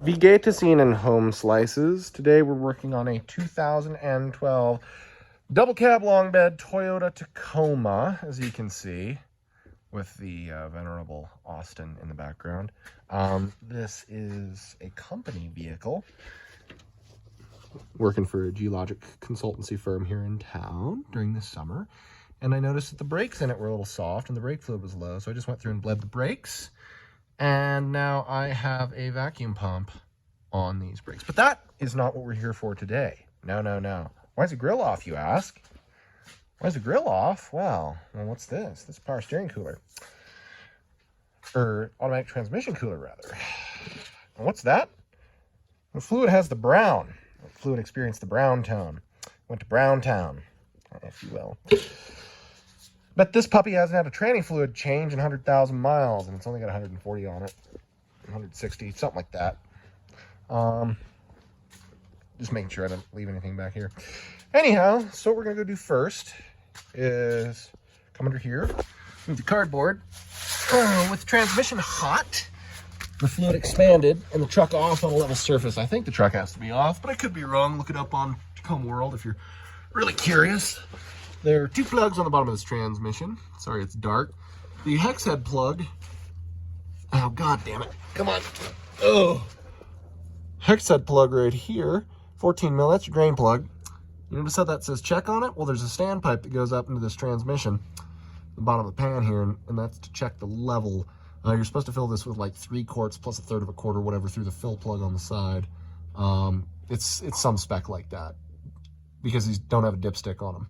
Vegetacine and home slices. Today we're working on a 2012 double cab long bed Toyota Tacoma, as you can see, with the venerable Austin in the background. This is a company vehicle, working for a geologic consultancy firm here in town during the summer. And I noticed that the brakes in it were a little soft and the brake fluid was low, so I just went through and bled the brakes. And now I have a vacuum pump on these brakes. But that is not what we're here for today. No, no, no. Why is the grill off, you ask? Why is the grill off? Well, what's this? This is power steering cooler. Or automatic transmission cooler, rather. And what's that? The fluid has the brown. The fluid experienced the brown tone. Went to Brown Town, if you will. But this puppy hasn't had a tranny fluid change in 100,000 miles, and it's only got 140 on it, 160, something like that. Just making sure I don't leave anything back here. Anyhow, so what we're gonna go do first is come under here, move the cardboard. With the transmission hot, the fluid expanded, and the truck off on a level surface. I think the truck has to be off, but I could be wrong. Look it up on Tacoma World if you're really curious. There are two plugs on the bottom of this transmission. Sorry, it's dark. The hex head plug. Oh, god damn it. Come on. Oh. Hex head plug right here. 14 mil. That's your drain plug. You notice how that says check on it? Well, there's a standpipe that goes up into this transmission, the bottom of the pan here, and that's to check the level. You're supposed to fill this with like 3 quarts plus a third of a quart or whatever through the fill plug on the side. It's some spec like that because these don't have a dipstick on them.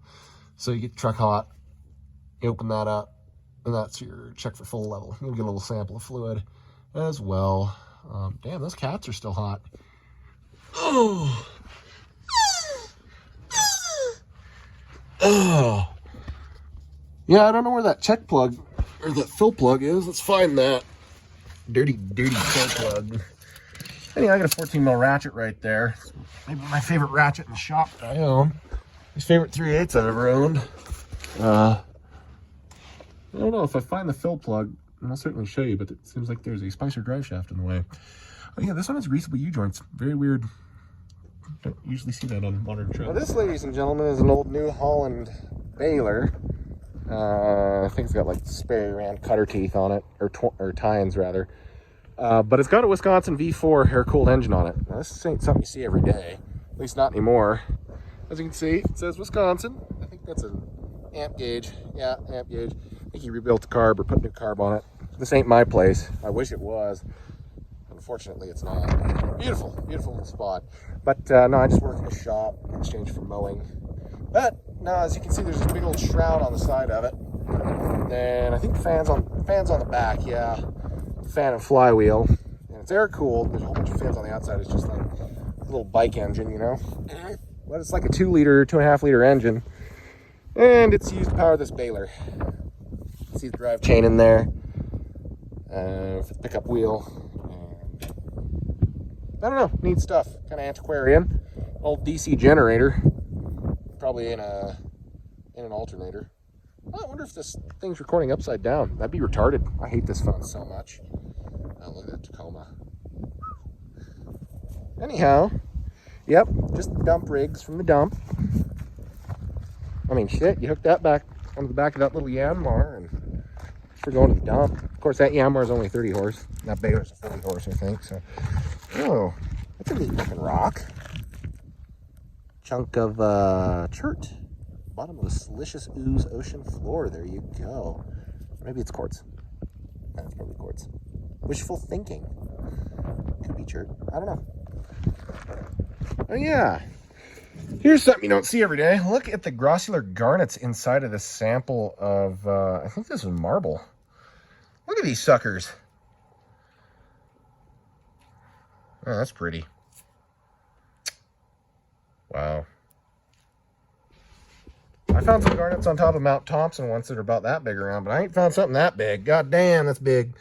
So you get the truck hot, you open that up, and that's your check for full level. You'll get a little sample of fluid as well. Damn, those cats are still hot. Oh. Oh. Yeah, I don't know where that check plug or that fill plug is. Let's find that. Dirty, dirty fill plug. Anyway, I got a 14 mil ratchet right there. It's maybe my favorite ratchet in the shop that I own. My favorite 3/8 I've ever owned. I don't know if I find the fill plug, and I'll certainly show you, but it seems like there's a Spicer drive shaft in the way. Oh yeah, this one has greasable U-joints. Very weird. Don't usually see that on modern trucks. Well, this, ladies and gentlemen, is an old New Holland baler. I think it's got like Sperry Rand cutter teeth on it, or tines rather. But it's got a Wisconsin V4 air-cooled engine on it. Now, this ain't something you see every day, at least not anymore. As you can see, it says Wisconsin. I think that's an amp gauge. Yeah, amp gauge. I think he rebuilt the carb or put new carb on it. This ain't my place. I wish it was. Unfortunately, it's not. Beautiful, beautiful little spot. But no, I just work in a shop in exchange for mowing. But no, as you can see, there's this big old shroud on the side of it. And I think the fans on the back. Yeah, fan and flywheel. And it's air cooled. There's a whole bunch of fans on the outside. It's just like a little bike engine, you know. But it's like a 2-liter, 2.5-liter engine, and it's used to power this baler. You see the drive chain in there for the pickup wheel. And I don't know, neat stuff. Kind of antiquarian. Old DC generator, probably in an alternator. Oh, I wonder if this thing's recording upside down. That'd be retarded. I hate this phone so much. Oh, look at that Tacoma. Anyhow. Yep, just dump rigs from the dump. I mean, shit, you hook that back onto the back of that little Yanmar and for going to the dump. Of course, that Yanmar is only 30 horse. That baler's a 40 horse, I think. So, oh, that's a neat looking rock. Chunk of chert. Bottom of a silicious ooze ocean floor. There you go. Maybe it's quartz. That's probably quartz. Wishful thinking. Could be chert. I don't know. Oh yeah, here's something you don't see every day. Look at the grossular garnets inside of this sample of, I think this is marble. Look at these suckers. Oh, that's pretty. Wow. I found some garnets on top of Mount Thompson once that are about that big around, but I ain't found something that big. God damn, that's big.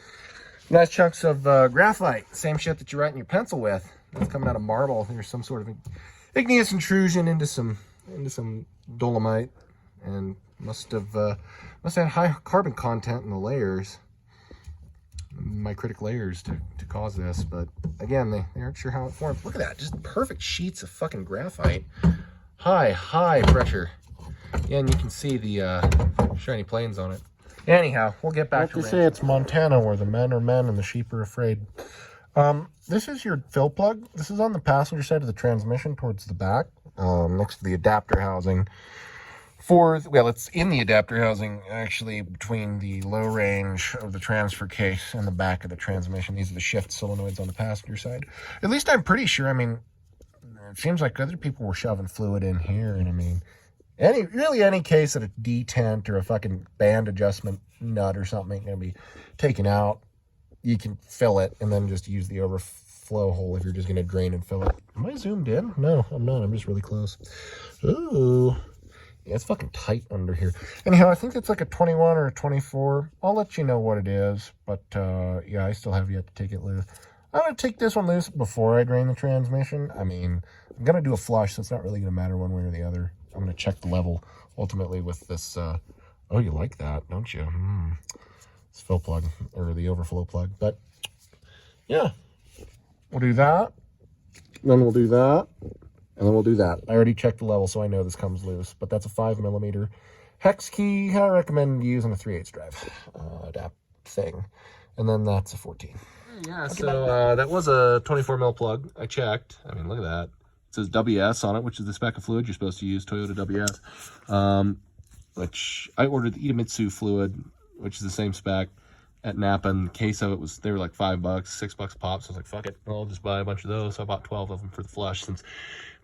Nice chunks of graphite. Same shit that you're writing your pencil with. That's coming out of marble. There's some sort of igneous intrusion into some dolomite, and must have high carbon content in the layers. micritic layers to cause this, but again, they aren't sure how it forms. Look at that, just perfect sheets of fucking graphite. High pressure. Yeah, and you can see the shiny planes on it. Anyhow, we'll get back to say it's Montana where the men are men and the sheep are afraid. This is your fill plug. This is on the passenger side of the transmission towards the back, next to the adapter housing. Well, it's in the adapter housing, actually, between the low range of the transfer case and the back of the transmission. These are the shift solenoids on the passenger side. At least I'm pretty sure. I mean, it seems like other people were shoving fluid in here, and I mean, any case that a detent or a fucking band adjustment nut or something ain't gonna be taken out, you can fill it and then just use the overflow hole if you're just gonna drain and fill it. Am I zoomed in? No, I'm not. I'm just really close. Ooh. Yeah, it's fucking tight under here. Anyhow, I think it's like a 21 or a 24. I'll let you know what it is, but yeah, I still have yet to take it loose. I'm going to take this one loose before I drain the transmission. I mean, I'm going to do a flush, so it's not really going to matter one way or the other. I'm going to check the level ultimately with this. Oh, you like that, don't you? It's fill plug, or the overflow plug. But yeah, we'll do that. Then we'll do that. And then we'll do that. I already checked the level, so I know this comes loose. But that's a 5mm hex key. I recommend using a 3/8 drive adapt thing. And then that's a 14. Yeah, so that was a 24mm plug. I checked. I mean, look at that. It says WS on it, which is the spec of fluid you're supposed to use, Toyota WS. Which I ordered the Idemitsu fluid, which is the same spec at Napa, and the case of it they were like $5, $6 pop. So I was like, fuck it, I'll just buy a bunch of those. So I bought 12 of them for the flush, since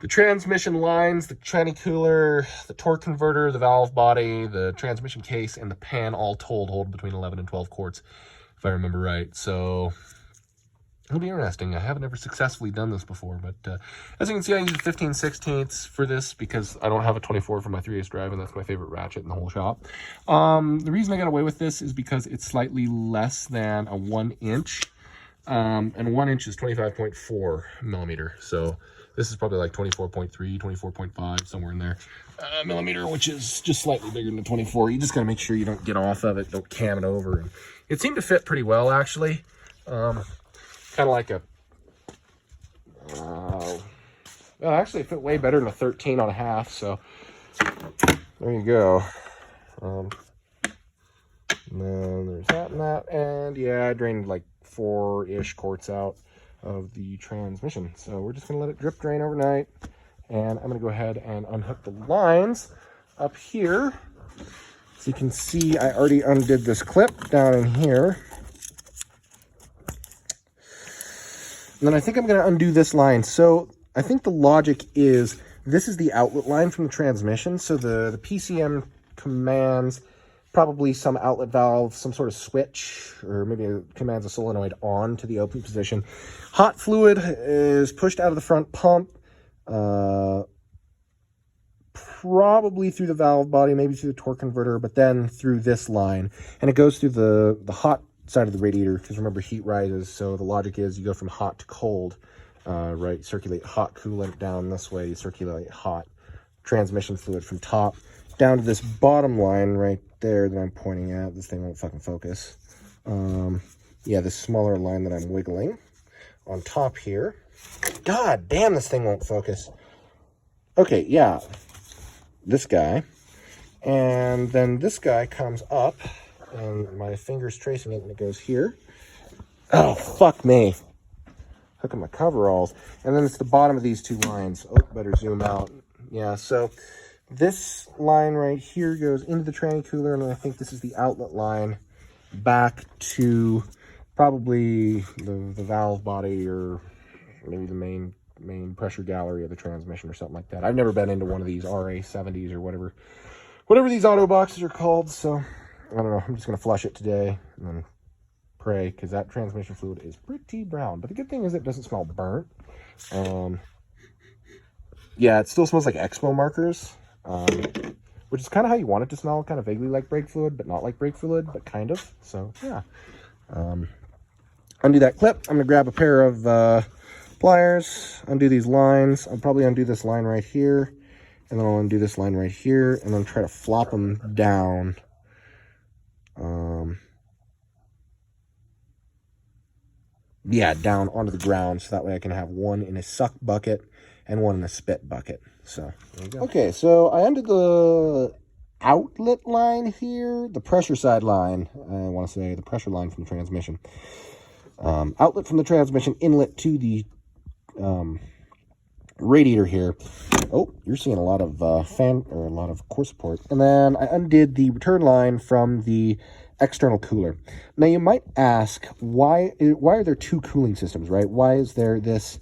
the transmission lines, the tranny cooler, the torque converter, the valve body, the transmission case, and the pan all told hold between 11 and 12 quarts, if I remember right. So it'll be interesting. I haven't ever successfully done this before, but as you can see, I use a 15/16 for this because I don't have a 24 for my 3/8 drive, and that's my favorite ratchet in the whole shop. The reason I got away with this is because it's slightly less than a 1 inch, and 1 inch is 25.4mm. So this is probably like 24.3, 24.5, somewhere in there, millimeter, which is just slightly bigger than a 24. You just gotta make sure you don't get off of it, don't cam it over. And it seemed to fit pretty well, actually. Kind of like a, well, actually it fit way better than a 13.5, so there you go. And then there's that and that, and yeah, I drained like 4-ish quarts out of the transmission. So we're just gonna let it drip drain overnight, and I'm gonna go ahead and unhook the lines up here. So you can see I already undid this clip down in here. And then I think I'm going to undo this line. So I think the logic is this is the outlet line from the transmission. So the PCM commands probably some outlet valve, some sort of switch, or maybe it commands a solenoid on to the open position. Hot fluid is pushed out of the front pump, probably through the valve body, maybe through the torque converter, but then through this line. And it goes through the hot side of the radiator, because remember, heat rises, so the logic is you go from hot to cold, right? Circulate hot coolant down this way, you circulate hot transmission fluid from top down to this bottom line right there that I'm pointing at. This thing won't fucking focus. Yeah, this smaller line that I'm wiggling on top here. God damn, this thing won't focus. Okay, yeah, this guy, and then this guy comes up, and my finger's tracing it, and it goes here. Oh, fuck me. Hooking my coveralls. And then it's the bottom of these two lines. Oh, better zoom out. Yeah, so this line right here goes into the tranny cooler, and I think this is the outlet line back to probably the valve body, or maybe the main pressure gallery of the transmission or something like that. I've never been into one of these RA70s or whatever these auto boxes are called, so I don't know. I'm just going to flush it today and then pray, because that transmission fluid is pretty brown. But the good thing is it doesn't smell burnt. Yeah, it still smells like Expo markers, which is kind of how you want it to smell, kind of vaguely like brake fluid, but not like brake fluid, but kind of. So, yeah. Undo that clip. I'm going to grab a pair of pliers, undo these lines. I'll probably undo this line right here, and then I'll undo this line right here, and then try to flop them down. yeah, down onto the ground, so that way I can have one in a suck bucket and one in a spit bucket. So there you go. Okay, so I undid the outlet line here, the pressure side line. I want to say the pressure line from the transmission. Outlet from the transmission, inlet to the radiator here. Oh, you're seeing a lot of a lot of core support. And then I undid the return line from the external cooler. Now you might ask, why are there two cooling systems, right? Why is there this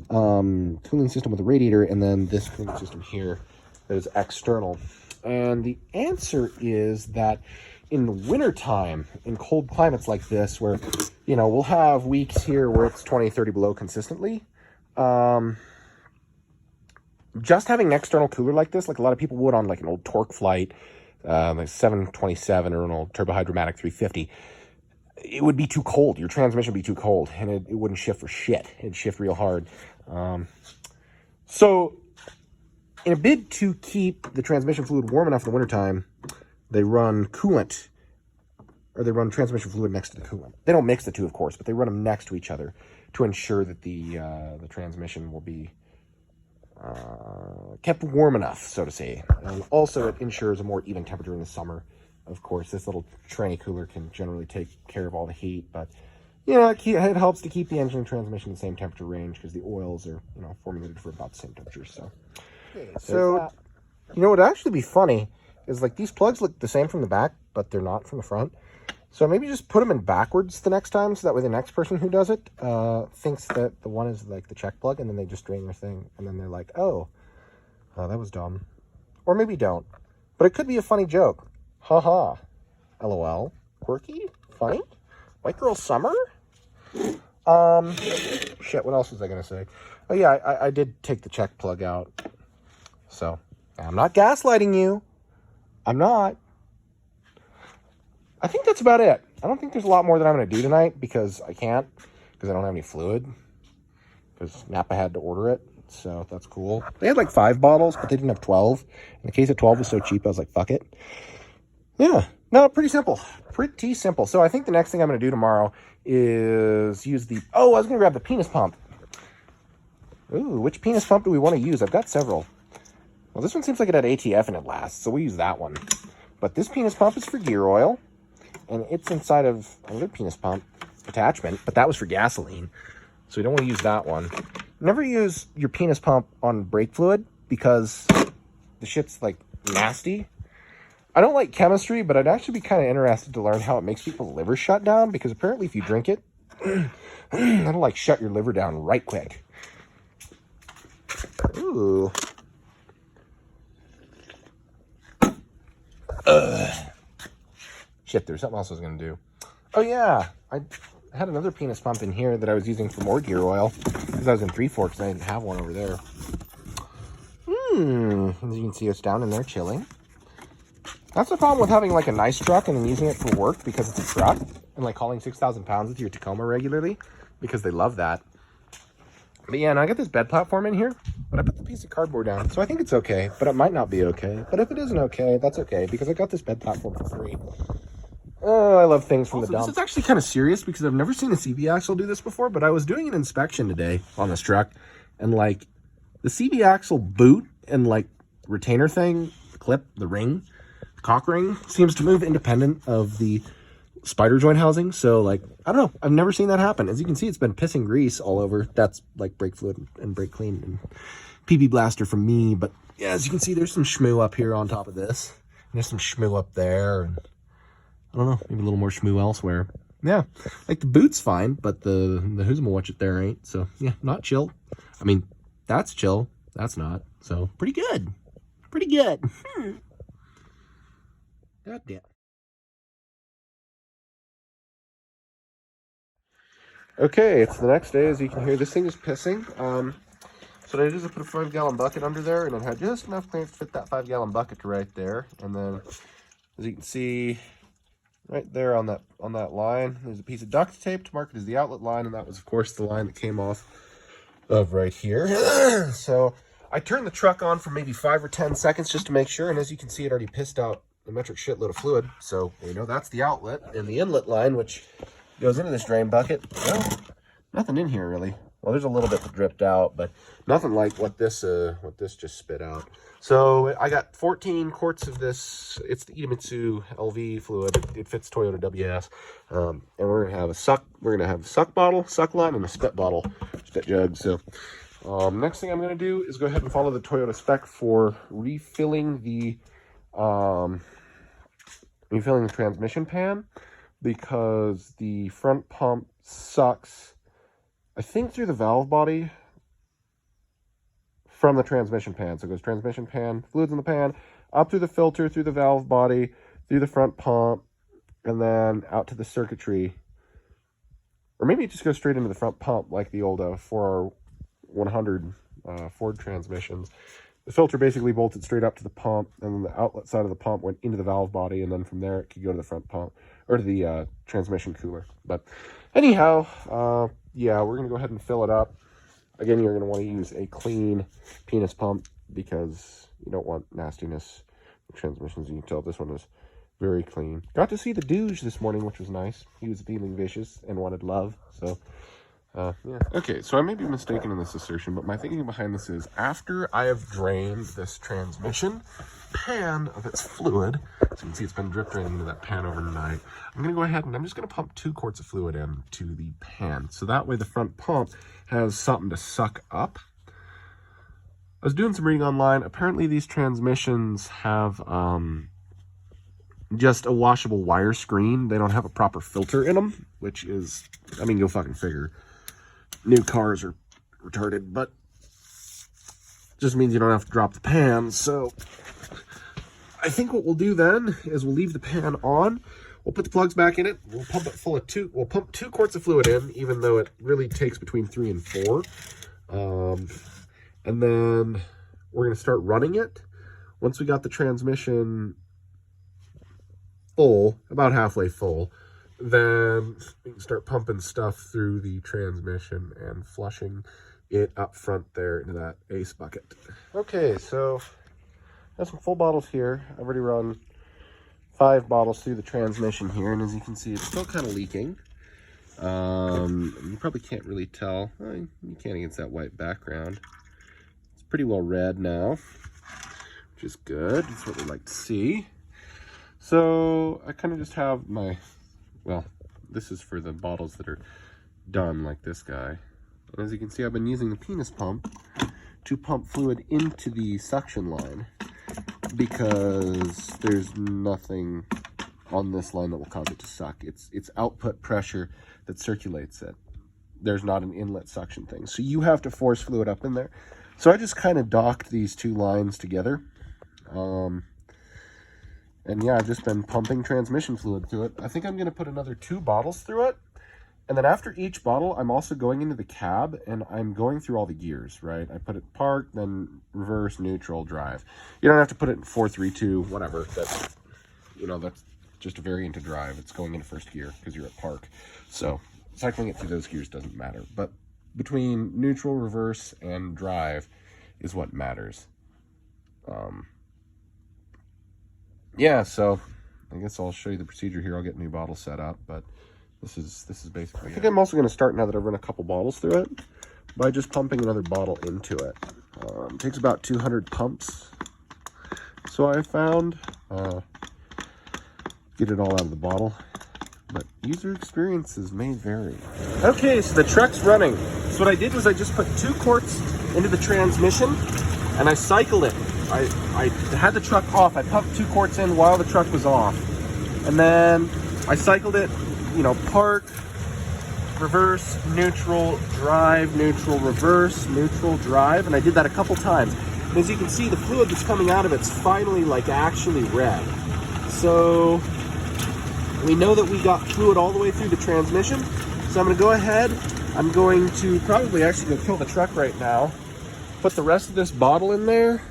cooling system with a radiator and then this cooling system here that is external? And the answer is that in the wintertime, in cold climates like this, where, you know, we'll have weeks here where it's 20, 30 below consistently, just having an external cooler like this, like a lot of people would on like an old Torque Flight, like 727 or an old Turbohydromatic 350, it would be too cold. Your transmission would be too cold, and it wouldn't shift for shit. It'd shift real hard. So in a bid to keep the transmission fluid warm enough in the wintertime, they run coolant, or they run transmission fluid next to the coolant. They don't mix the two, of course, but they run them next to each other to ensure that the transmission will be kept warm enough, so to say. And also it ensures a more even temperature in the summer. Of course, this little tranny cooler can generally take care of all the heat, but you know, it helps to keep the engine and transmission in the same temperature range, because the oils are, you know, formulated for about the same temperature. So, so you know, what would actually be funny is, like, these plugs look the same from the back, but they're not from the front. So maybe just put them in backwards the next time, so that way the next person who does it thinks that the one is like the check plug, and then they just drain their thing, and then they're like, oh, that was dumb. Or maybe don't. But it could be a funny joke. Haha. LOL. Quirky? Funny? White girl summer? Shit, what else was I gonna say? Oh yeah, I did take the check plug out. So, I'm not gaslighting you. I'm not. I think that's about it. I don't think there's a lot more that I'm going to do tonight, because I can't, because I don't have any fluid, because Napa had to order it, so that's cool. They had like 5 bottles, but they didn't have 12. And the case of 12 was so cheap, I was like, fuck it. Yeah, no, pretty simple. Pretty simple. So I think the next thing I'm going to do tomorrow is use the, I was going to grab the penis pump. Ooh, which penis pump do we want to use? I've got several. Well, this one seems like it had ATF in it last, so we'll use that one. But this penis pump is for gear oil, and it's inside of another penis pump attachment, but that was for gasoline, so we don't want to use that one. Never use your penis pump on brake fluid, because the shit's like nasty. I don't like chemistry, but I'd actually be kind of interested to learn how it makes people's liver shut down, because apparently if you drink it, that'll like shut your liver down right quick. Ooh. Shit, there's something else I was going to do. Oh yeah, I had another penis pump in here that I was using for more gear oil, because I was in 3 Forks and I didn't have one over there. As you can see, it's down in there chilling. That's the problem with having like a nice truck and then using it for work, because it's a truck, and like hauling 6,000 pounds with your Tacoma regularly, because they love that. But yeah, and I got this bed platform in here, but I put the piece of cardboard down, so I think it's okay, but it might not be okay. But if it isn't okay, that's okay, because I got this bed platform for free. Oh, I love things from the dump. This is actually kind of serious, because I've never seen a CV axle do this before, but I was doing an inspection today on this truck, and like the CV axle boot and like retainer thing, clip, the ring, the cock ring, seems to move independent of the spider joint housing. So like, I don't know, I've never seen that happen. As you can see, it's been pissing grease all over. That's like brake fluid and brake clean and PB blaster from me. But yeah, as you can see, there's some schmoo up here on top of this, and there's some schmoo up there, and I don't know, maybe a little more schmoo elsewhere. Yeah, like the boot's fine, but the who's-ma watch it there ain't. So yeah, not chill. I mean, that's chill, that's not. So pretty good, pretty good. God damn. Okay, it's the next day. As you can hear, this thing is pissing. So what I did is I put a 5-gallon bucket under there, and it had just enough clearance to fit that 5-gallon bucket to right there. And then, as you can see, right there on that line, there's a piece of duct tape to mark it as the outlet line, and that was, of course, the line that came off of right here. So I turned the truck on for maybe 5 or 10 seconds just to make sure, and as you can see, it already pissed out a metric shitload of fluid. So you know that's the outlet, and the inlet line, which goes into this drain bucket. Well, Nothing in here really. Well, there's a little bit that dripped out, but nothing like what this just spit out. So I got 14 quarts of this. It's the Idemitsu LV fluid. It fits Toyota WS. And we're gonna have a suck. We're gonna have a suck bottle, suck line, and a spit bottle, spit jug. So next thing I'm gonna do is go ahead and follow the Toyota spec for refilling the transmission pan, because the front pump sucks, I think, through the valve body from the transmission pan. So it goes transmission pan, fluids in the pan, up through the filter, through the valve body, through the front pump, and then out to the circuitry. Or maybe it just goes straight into the front pump like the old 4R100 Ford transmissions. The filter basically bolted straight up to the pump, and then the outlet side of the pump went into the valve body, and then from there it could go to the front pump, or to the transmission cooler. But anyhow, yeah, we're going to go ahead and fill it up. Again, you're going to want to use a clean penis pump because you don't want nastiness in transmissions. You can tell this one is very clean. Got to see the douche this morning, which was nice. He was feeling vicious and wanted love, so yeah. Okay, so I may be mistaken in this assertion, but my thinking behind this is, after I have drained this transmission pan of its fluid, so you can see it's been drip draining into that pan overnight, I'm going to go ahead and I'm just going to pump 2 quarts of fluid into the pan. So that way the front pump has something to suck up. I was doing some reading online. Apparently these transmissions have just a washable wire screen. They don't have a proper filter in them, which is, I mean, go fucking figure. New cars are retarded, but just means you don't have to drop the pan. So I think what we'll do then is we'll leave the pan on. We'll put the plugs back in it. We'll pump it full of we'll pump 2 quarts of fluid in, even though it really takes between 3 and 4. And then we're going to start running it. Once we got the transmission full, about halfway full, then we can start pumping stuff through the transmission and flushing it up front there into that ace bucket. Okay, so I have some full bottles here. I've already run 5 bottles through the transmission here, and as you can see, it's still kind of leaking. You probably can't really tell. Well, you can against that white background. It's pretty well red now, which is good. That's what we like to see. So I kind of just have my, well, this is for the bottles that are done, like this guy. And as you can see, I've been using the penis pump to pump fluid into the suction line, because there's nothing on this line that will cause it to suck. It's output pressure that circulates it. There's not an inlet suction thing. So you have to force fluid up in there. So I just kind of docked these 2 lines together. And yeah, I've just been pumping transmission fluid through it. I think I'm going to put another 2 bottles through it. And then after each bottle, I'm also going into the cab and I'm going through all the gears, right? I put it park, then reverse, neutral, drive. You don't have to put it in 4, 3, 2, whatever. That's, you know, that's just a variant of drive. It's going into first gear because you're at park. So cycling it through those gears doesn't matter. But between neutral, reverse, and drive is what matters. Yeah, so I guess I'll show you the procedure here. I'll get a new bottle set up, but this is basically I think I'm also going to start, now that I've run a couple bottles through it, by just pumping another bottle into it. It takes about 200 pumps, so I found. Get it all out of the bottle, but user experiences may vary. Okay, so the truck's running. So what I did was I just put 2 quarts into the transmission, and I cycled it. I had the truck off. I pumped 2 quarts in while the truck was off, and then I cycled it, you know, park, reverse, neutral, drive, neutral, reverse, neutral, drive, and I did that a couple times. And as you can see, the fluid that's coming out of it's finally like actually red. So we know that we got fluid all the way through the transmission. So I'm going to go ahead. I'm going to probably actually go kill the truck right now. Put the rest of this bottle in there.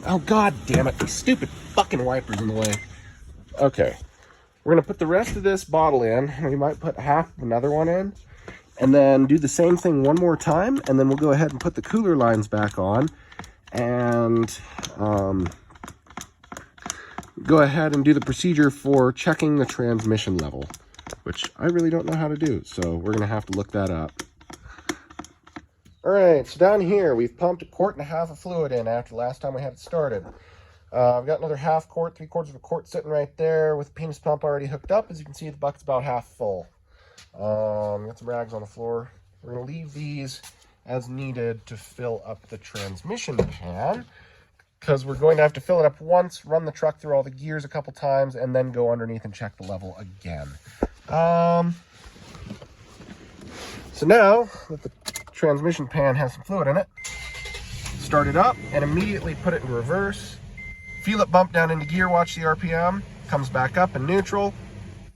Oh, god damn it. These stupid fucking wipers in the way. Okay. We're going to put the rest of this bottle in. We might put half of another one in. And then do the same thing one more time. And then we'll go ahead and put the cooler lines back on. And go ahead and do the procedure for checking the transmission level. which I really don't know how to do, so we're going to have to look that up. All right, so down here, we've pumped 1.5 quarts of fluid in after the last time we had it started. I've got another 1/2 quart, 3/4 of a quart sitting right there with the penis pump already hooked up. As you can see, the bucket's about half full. Got some rags on the floor. We're going to leave these as needed to fill up the transmission pan, because we're going to have to fill it up once, run the truck through all the gears a couple times, and then go underneath and check the level again. So now that the transmission pan has some fluid in it, start it up and immediately put it in reverse. Feel it bump down into gear, watch the RPM, comes back up in neutral,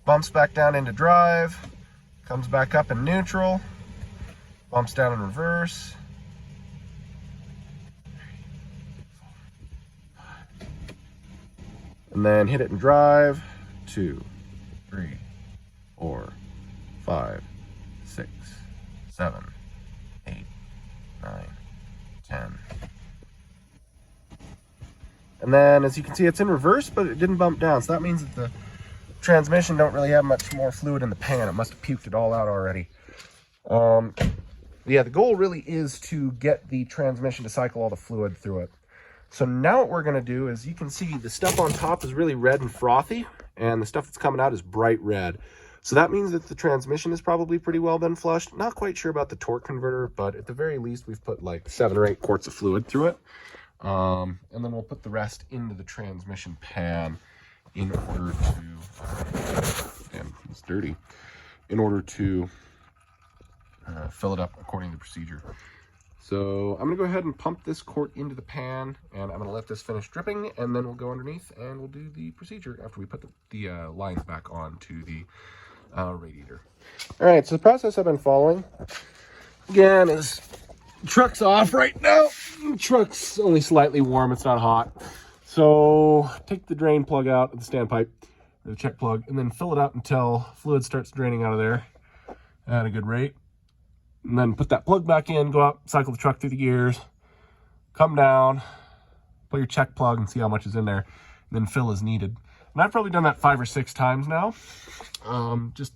bumps back down into drive, comes back up in neutral, bumps down in reverse. And then hit it in drive. 2, 3, 4, 5, 6, 7, 8, 9, 10. And then, as you can see, it's in reverse, but it didn't bump down. So that means that the transmission don't really have much more fluid in the pan. It must have puked it all out already. Yeah, the goal really is to get the transmission to cycle all the fluid through it. So now what we're going to do is, you can see the stuff on top is really red and frothy, and the stuff that's coming out is bright red. So that means that the transmission is probably pretty well been flushed. Not quite sure about the torque converter, but at the very least, we've put like 7 or 8 quarts of fluid through it. And then we'll put the rest into the transmission pan in order to, damn, it's dirty, in order to fill it up according to procedure. So I'm gonna go ahead and pump this quart into the pan, and I'm gonna let this finish dripping, and then we'll go underneath and we'll do the procedure after we put the lines back onto the radiator. All right, so the process I've been following, again, is truck's off right now. Truck's only slightly warm, it's not hot. So take the drain plug out of the standpipe, or the check plug, and then fill it up until fluid starts draining out of there at a good rate. And then put that plug back in, go out, cycle the truck through the gears, come down, put your check plug and see how much is in there, and then fill as needed. And I've probably done that 5 or 6 times now. Just,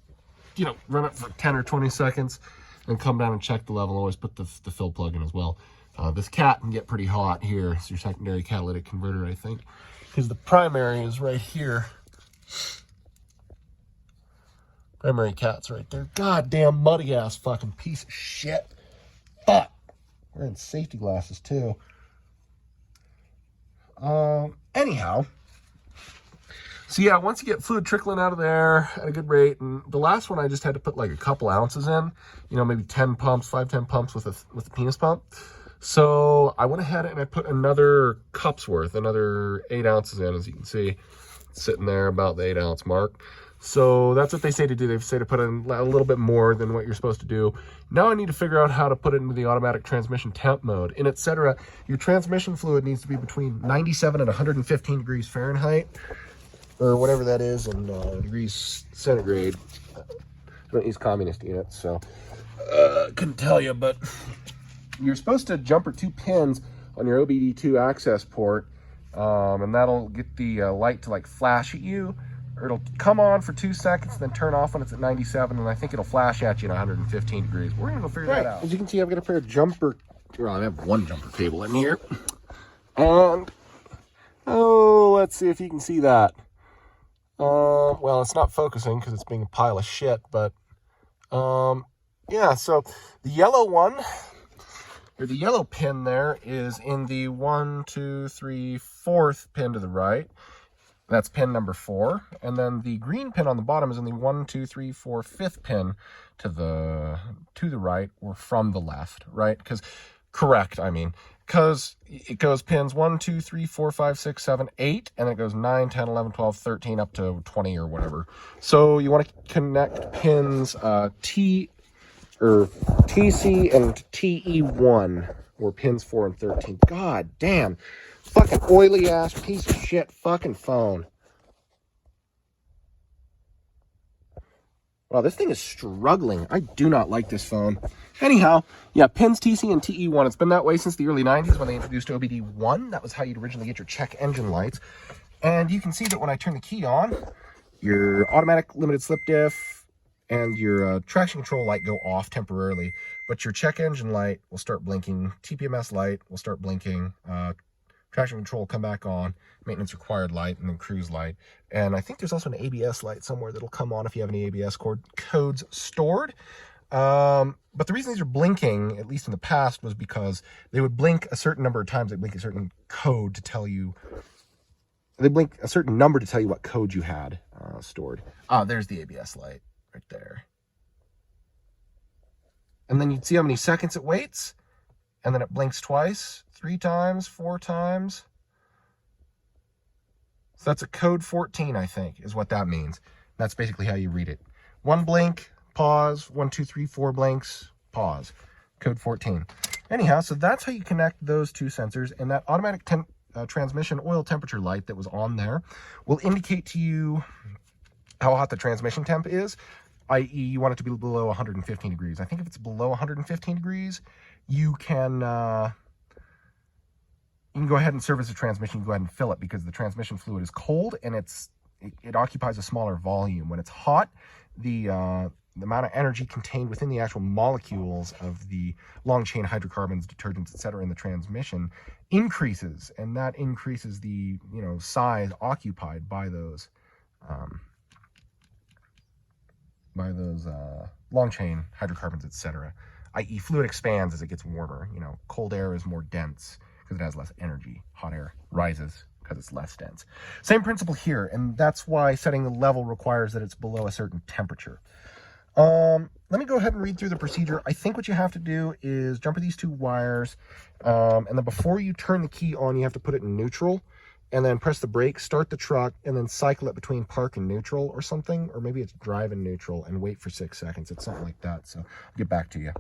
you know, run it for 10 or 20 seconds and come down and check the level. Always put the fill plug in as well. This cat can get pretty hot here. It's your secondary catalytic converter, I think, because the primary is right here. Primary cat's right there. Goddamn muddy ass fucking piece of shit. Fuck. Wearing safety glasses too. Anyhow. So yeah, once you get fluid trickling out of there at a good rate, and the last one I just had to put like a couple ounces in, you know, maybe 10 pumps, 5-10 pumps with the penis pump. So I went ahead and I put another cup's worth, another 8 ounces in, as you can see, sitting there about the 8 ounce mark. So that's what they say to do. They say to put in a little bit more than what you're supposed to do. Now I need to figure out how to put it into the automatic transmission temp mode. In etc., your transmission fluid needs to be between 97 and 115 degrees Fahrenheit, or whatever that is in degrees centigrade. I don't use communist units, so couldn't tell you, but you're supposed to jumper 2 pins on your OBD2 access port, and that'll get the light to like flash at you. Or it'll come on for 2 seconds, then turn off when it's at 97, and I think it'll flash at you at 115 degrees. We're gonna go figure that out. As you can see, I've got a pair of jumper, well, I have one jumper cable in here. And, oh, let's see if you can see that. Well, it's not focusing because it's being a pile of shit, but, yeah, so the yellow one, or the yellow pin there, is in the 1, 2, 3, 4th pin to the right. That's pin number 4, and then the green pin on the bottom is in the 1, 2, 3, 4, 5th pin to the right, or from the left, right? Because it goes pins 1, 2, 3, 4, 5, 6, 7, 8, and it goes 9, 10, 11, 12, 13, up to 20 or whatever. So you want to connect pins TC and TE1, or pins 4 and 13. God damn. Fucking oily ass piece of shit fucking phone. Wow, this thing is struggling. I do not like this phone. Anyhow, yeah, pins TC and TE1. It's been that way since the early 90s when they introduced OBD1. That was how you'd originally get your check engine lights. And you can see that when I turn the key on, your automatic limited slip diff, and your traction control light go off temporarily, but your check engine light will start blinking, TPMS light will start blinking, traction control will come back on, maintenance required light, and then cruise light. And I think there's also an ABS light somewhere that'll come on if you have any ABS codes stored. But the reason these are blinking, at least in the past, was because they would blink a certain number of times. They blink a certain code to tell you, they blink a certain number to tell you what code you had stored. There's the ABS light right there. And then you'd see how many seconds it waits, and then it blinks twice, 3 times, 4 times. So that's a code 14, I think, is what that means. That's basically how you read it. 1 blink, pause, 1, 2, 3, 4 blinks, pause. Code 14. Anyhow, so that's how you connect those 2 sensors, and that automatic transmission oil temperature light that was on there will indicate to you how hot the transmission temp is, i.e. you want it to be below 115 degrees. I think if it's below 115 degrees, you can go ahead and service the transmission. You can go ahead and fill it because the transmission fluid is cold and it occupies a smaller volume. When it's hot, the amount of energy contained within the actual molecules of the long chain hydrocarbons, detergents, etc. in the transmission increases, and that increases the size occupied by those long chain hydrocarbons, etc. i.e. fluid expands as it gets warmer. Cold air is more dense because it has less energy. Hot air rises because it's less dense. Same principle here, and that's why setting the level requires that it's below a certain temperature. Let me go ahead and read through the procedure. I think what you have to do is jumper these 2 wires, and then before you turn the key on, you have to put it in neutral, and then press the brake, start the truck, and then cycle it between park and neutral or something, or maybe it's drive and neutral, and wait for 6 seconds. It's something like that, so I'll get back to you.